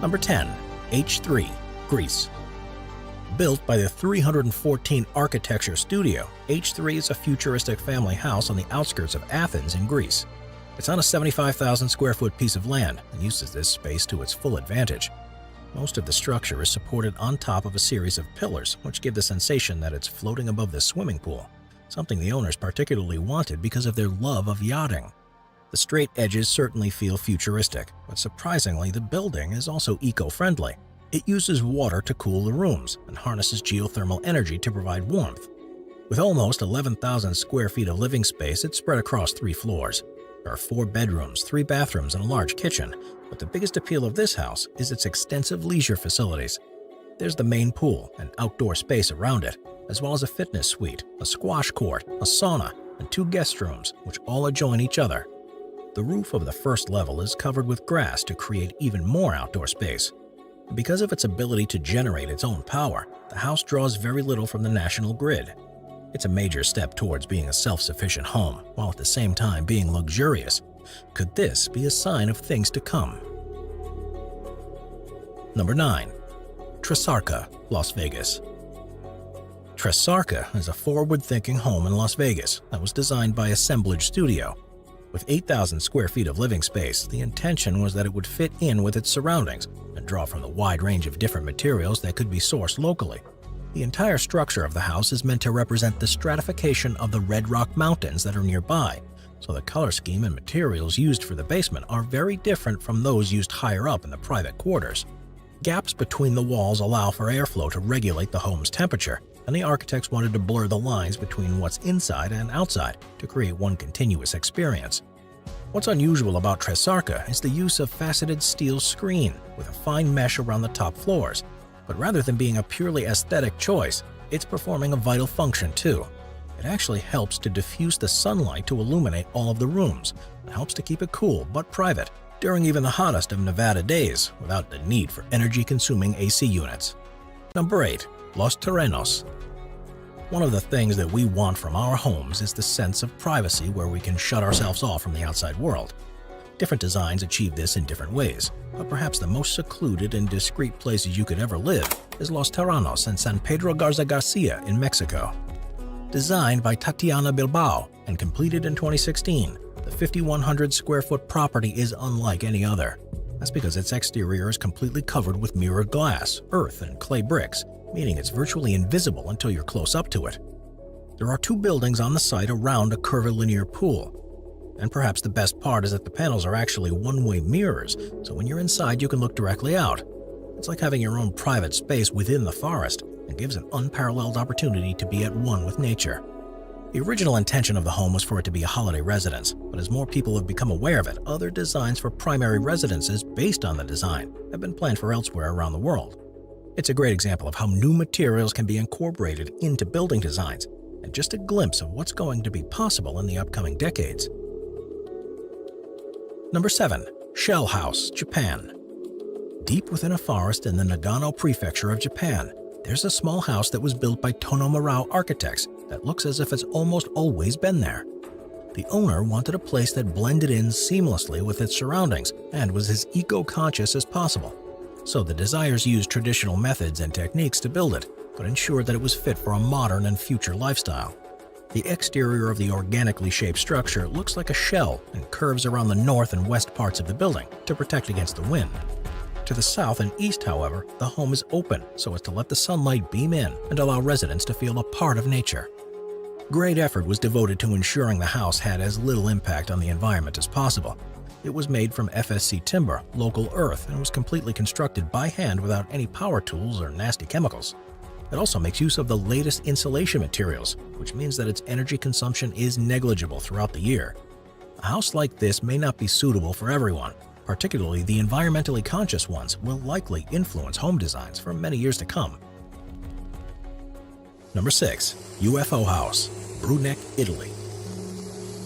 Number 10. H3, Greece. Built by the 314 Architecture Studio, H3 is a futuristic family house on the outskirts of Athens in Greece. It's on a 75,000 square foot piece of land and uses this space to its full advantage. Most of the structure is supported on top of a series of pillars, which give the sensation that it's floating above the swimming pool, something the owners particularly wanted because of their love of yachting. The straight edges certainly feel futuristic, but surprisingly, the building is also eco-friendly. It uses water to cool the rooms and harnesses geothermal energy to provide warmth. With almost 11,000 square feet of living space, it's spread across 3 floors. There are 4 bedrooms, 3 bathrooms, and a large kitchen, but the biggest appeal of this house is its extensive leisure facilities. There's the main pool and outdoor space around it, as well as a fitness suite, a squash court, a sauna, and 2 guest rooms, which all adjoin each other. The roof of the first level is covered with grass to create even more outdoor space. Because of its ability to generate its own power, the house draws very little from the national grid. It's a major step towards being a self-sufficient home, while at the same time being luxurious. Could this be a sign of things to come? Number 9. Tresarca, Las Vegas. Tresarca is a forward-thinking home in Las Vegas that was designed by Assemblage Studio. With 8,000 square feet of living space, the intention was that it would fit in with its surroundings and draw from the wide range of different materials that could be sourced locally. The entire structure of the house is meant to represent the stratification of the Red Rock Mountains that are nearby, so the color scheme and materials used for the basement are very different from those used higher up in the private quarters. Gaps between the walls allow for airflow to regulate the home's temperature, and the architects wanted to blur the lines between what's inside and outside to create one continuous experience. What's unusual about Tresarca is the use of faceted steel screen with a fine mesh around the top floors. But rather than being a purely aesthetic choice, it's performing a vital function too. It actually helps to diffuse the sunlight to illuminate all of the rooms and helps to keep it cool but private during even the hottest of Nevada days without the need for energy-consuming AC units. Number 8. Los Terrenos. One of the things that we want from our homes is the sense of privacy where we can shut ourselves off from the outside world. Different designs achieve this in different ways, but perhaps the most secluded and discreet places you could ever live is Los Terrenos and San Pedro Garza Garcia in Mexico. Designed by Tatiana Bilbao and completed in 2016, the 5,100 square foot property is unlike any other. That's because its exterior is completely covered with mirrored glass, earth, and clay bricks, meaning it's virtually invisible until you're close up to it. There are 2 buildings on the site around a curvilinear pool. And perhaps the best part is that the panels are actually one-way mirrors, so when you're inside you can look directly out. It's like having your own private space within the forest and gives an unparalleled opportunity to be at one with nature. The original intention of the home was for it to be a holiday residence, but as more people have become aware of it, other designs for primary residences based on the design have been planned for elsewhere around the world. It's a great example of how new materials can be incorporated into building designs, and just a glimpse of what's going to be possible in the upcoming decades. Number 7. Shell House, Japan. Deep within a forest in the Nagano Prefecture of Japan, there's a small house that was built by Tonomurao architects that looks as if it's almost always been there. The owner wanted a place that blended in seamlessly with its surroundings and was as eco-conscious as possible. So the designers used traditional methods and techniques to build it, but ensured that it was fit for a modern and future lifestyle. The exterior of the organically shaped structure looks like a shell and curves around the north and west parts of the building to protect against the wind. To the south and east, however, the home is open so as to let the sunlight beam in and allow residents to feel a part of nature. Great effort was devoted to ensuring the house had as little impact on the environment as possible. It was made from FSC timber, local earth, and was completely constructed by hand without any power tools or nasty chemicals. It also makes use of the latest insulation materials, which means that its energy consumption is negligible throughout the year. A house like this may not be suitable for everyone. Particularly the environmentally conscious ones will likely influence home designs for many years to come. Number 6. UFO House, Bruneck, Italy.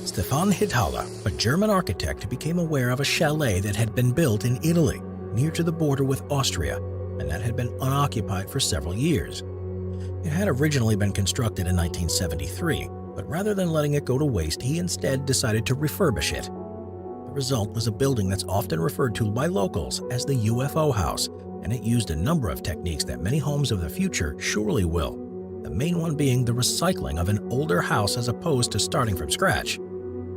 Stefan Hittala, a German architect, became aware of a chalet that had been built in Italy, near to the border with Austria, and that had been unoccupied for several years. It had originally been constructed in 1973, but rather than letting it go to waste, he instead decided to refurbish it. The result was a building that's often referred to by locals as the UFO house, and it used a number of techniques that many homes of the future surely will. The main one being the recycling of an older house as opposed to starting from scratch.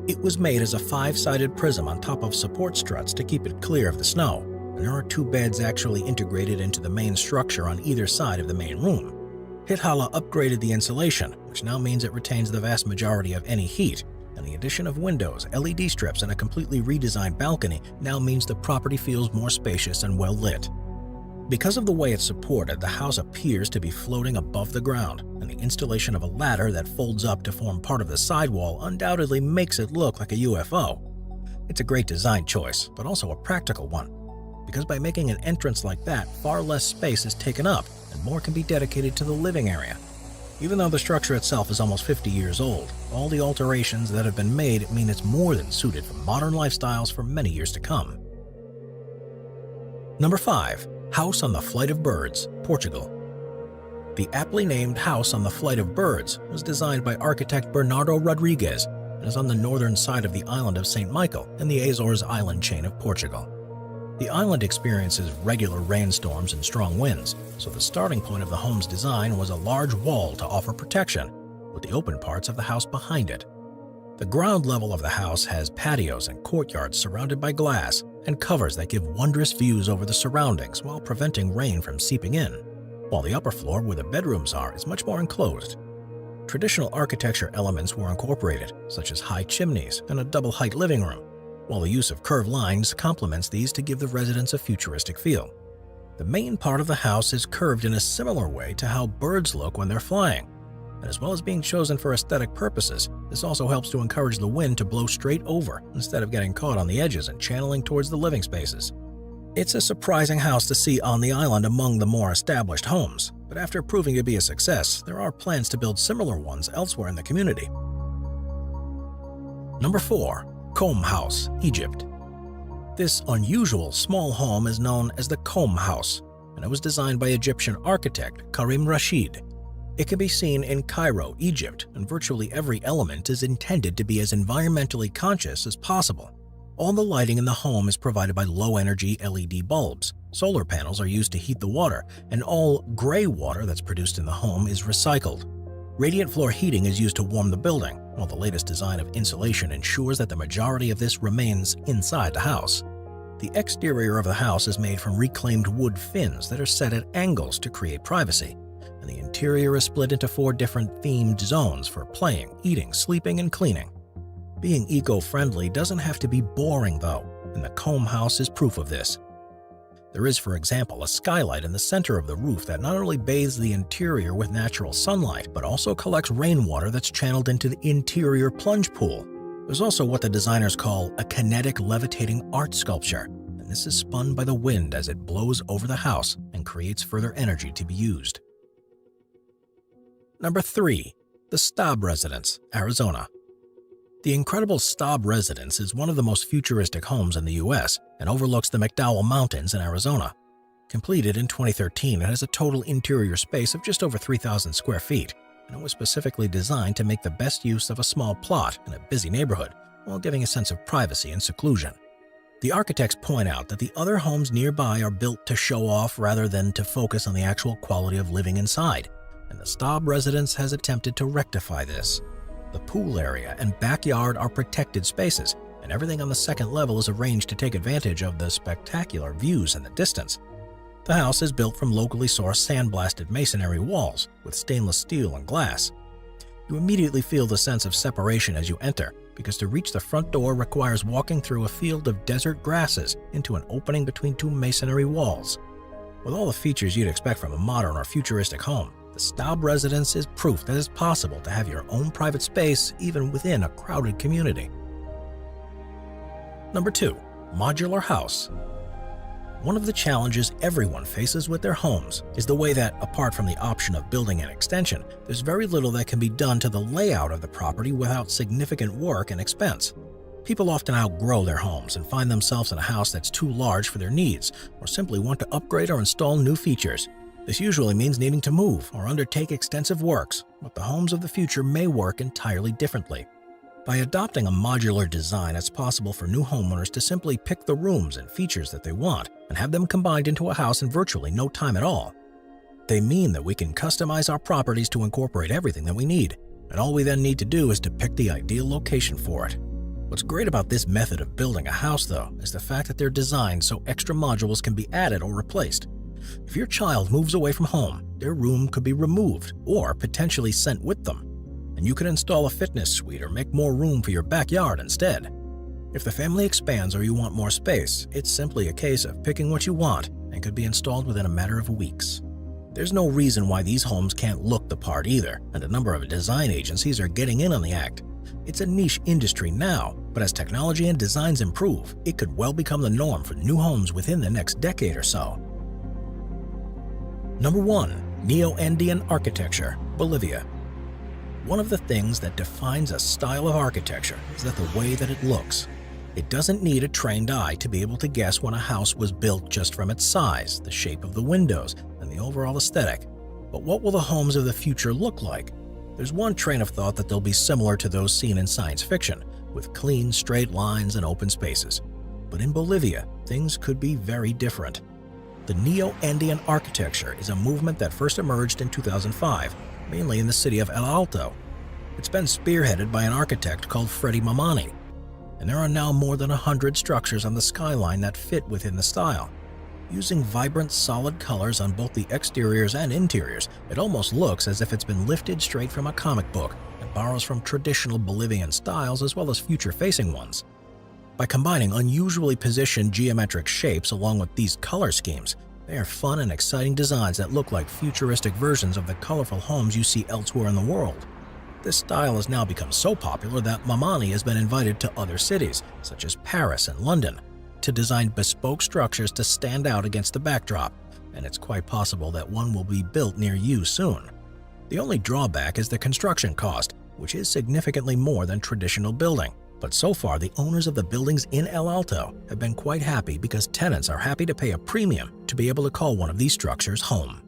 It was made as a 5-sided prism on top of support struts to keep it clear of the snow, and there are 2 beds actually integrated into the main structure on either side of the main room. Hitala upgraded the insulation, which now means it retains the vast majority of any heat, and the addition of windows, LED strips, and a completely redesigned balcony now means the property feels more spacious and well lit. Because of the way it's supported, the house appears to be floating above the ground, and the installation of a ladder that folds up to form part of the sidewall undoubtedly makes it look like a UFO. It's a great design choice, but also a practical one, because by making an entrance like that, far less space is taken up and more can be dedicated to the living area. Even though the structure itself is almost 50 years old, all the alterations that have been made mean it's more than suited for modern lifestyles for many years to come. Number 5. House on the Flight of Birds, Portugal. The aptly named House on the Flight of Birds was designed by architect Bernardo Rodrigues and is on the northern side of the island of St. Michael in the Azores island chain of Portugal. The island experiences regular rainstorms and strong winds, so the starting point of the home's design was a large wall to offer protection, with the open parts of the house behind it. The ground level of the house has patios and courtyards surrounded by glass and covers that give wondrous views over the surroundings while preventing rain from seeping in, while the upper floor where the bedrooms are is much more enclosed. Traditional architecture elements were incorporated, such as high chimneys and a double-height living room, while the use of curved lines complements these to give the residence a futuristic feel. The main part of the house is curved in a similar way to how birds look when they're flying, and as well as being chosen for aesthetic purposes, this also helps to encourage the wind to blow straight over instead of getting caught on the edges and channeling towards the living spaces. It's a surprising house to see on the island among the more established homes, but after proving to be a success, there are plans to build similar ones elsewhere in the community. Number 4. Qom House, Egypt. This unusual small home is known as the Qom House, and it was designed by Egyptian architect Karim Rashid. It can be seen in Cairo, Egypt, and virtually every element is intended to be as environmentally conscious as possible. All the lighting in the home is provided by low-energy LED bulbs. Solar panels are used to heat the water, and all gray water that's produced in the home is recycled. Radiant floor heating is used to warm the building, while the latest design of insulation ensures that the majority of this remains inside the house. The exterior of the house is made from reclaimed wood fins that are set at angles to create privacy, and the interior is split into 4 different themed zones for playing, eating, sleeping, and cleaning. Being eco-friendly doesn't have to be boring though, and the Qom House is proof of this. There is, for example, a skylight in the center of the roof that not only bathes the interior with natural sunlight, but also collects rainwater that's channeled into the interior plunge pool. There's also what the designers call a kinetic levitating art sculpture, and this is spun by the wind as it blows over the house and creates further energy to be used. Number 3. The Staub Residence, Arizona. The incredible Staub Residence is one of the most futuristic homes in the U.S. and overlooks the McDowell Mountains in Arizona. Completed in 2013, it has a total interior space of just over 3,000 square feet, and it was specifically designed to make the best use of a small plot in a busy neighborhood while giving a sense of privacy and seclusion. The architects point out that the other homes nearby are built to show off rather than to focus on the actual quality of living inside, and the Staub Residence has attempted to rectify this. The pool area and backyard are protected spaces, and everything on the second level is arranged to take advantage of the spectacular views in the distance. The house is built from locally sourced sandblasted masonry walls with stainless steel and glass. You immediately feel the sense of separation as you enter, because to reach the front door requires walking through a field of desert grasses into an opening between 2 masonry walls. With all the features you'd expect from a modern or futuristic home, the Staub Residence is proof that it's possible to have your own private space even within a crowded community. Number 2. Modular House. One of the challenges everyone faces with their homes is the way that, apart from the option of building an extension, there's very little that can be done to the layout of the property without significant work and expense. People often outgrow their homes and find themselves in a house that's too large for their needs, or simply want to upgrade or install new features. This usually means needing to move or undertake extensive works, but the homes of the future may work entirely differently. By adopting a modular design, it's possible for new homeowners to simply pick the rooms and features that they want and have them combined into a house in virtually no time at all. They mean that we can customize our properties to incorporate everything that we need, and all we then need to do is to pick the ideal location for it. What's great about this method of building a house, though, is the fact that they're designed so extra modules can be added or replaced. If your child moves away from home, their room could be removed or potentially sent with them, and you could install a fitness suite or make more room for your backyard instead. If the family expands or you want more space, it's simply a case of picking what you want and could be installed within a matter of weeks. There's no reason why these homes can't look the part either, and a number of design agencies are getting in on the act. It's a niche industry now, but as technology and designs improve, it could well become the norm for new homes within the next decade or so. Number 1. Neo-Andean Architecture, Bolivia. One of the things that defines a style of architecture is that the way that it looks. It doesn't need a trained eye to be able to guess when a house was built just from its size, the shape of the windows, and the overall aesthetic. But what will the homes of the future look like? There's one train of thought that they'll be similar to those seen in science fiction, with clean, straight lines and open spaces. But in Bolivia, things could be very different. The Neo-Andean architecture is a movement that first emerged in 2005, mainly in the city of El Alto. It's been spearheaded by an architect called Freddy Mamani, and there are now more than 100 structures on the skyline that fit within the style. Using vibrant, solid colors on both the exteriors and interiors, it almost looks as if it's been lifted straight from a comic book and borrows from traditional Bolivian styles as well as future-facing ones. By combining unusually positioned geometric shapes along with these color schemes, they are fun and exciting designs that look like futuristic versions of the colorful homes you see elsewhere in the world. This style has now become so popular that Mamani has been invited to other cities, such as Paris and London, to design bespoke structures to stand out against the backdrop, and it's quite possible that one will be built near you soon. The only drawback is the construction cost, which is significantly more than traditional building. But so far, the owners of the buildings in El Alto have been quite happy because tenants are happy to pay a premium to be able to call one of these structures home.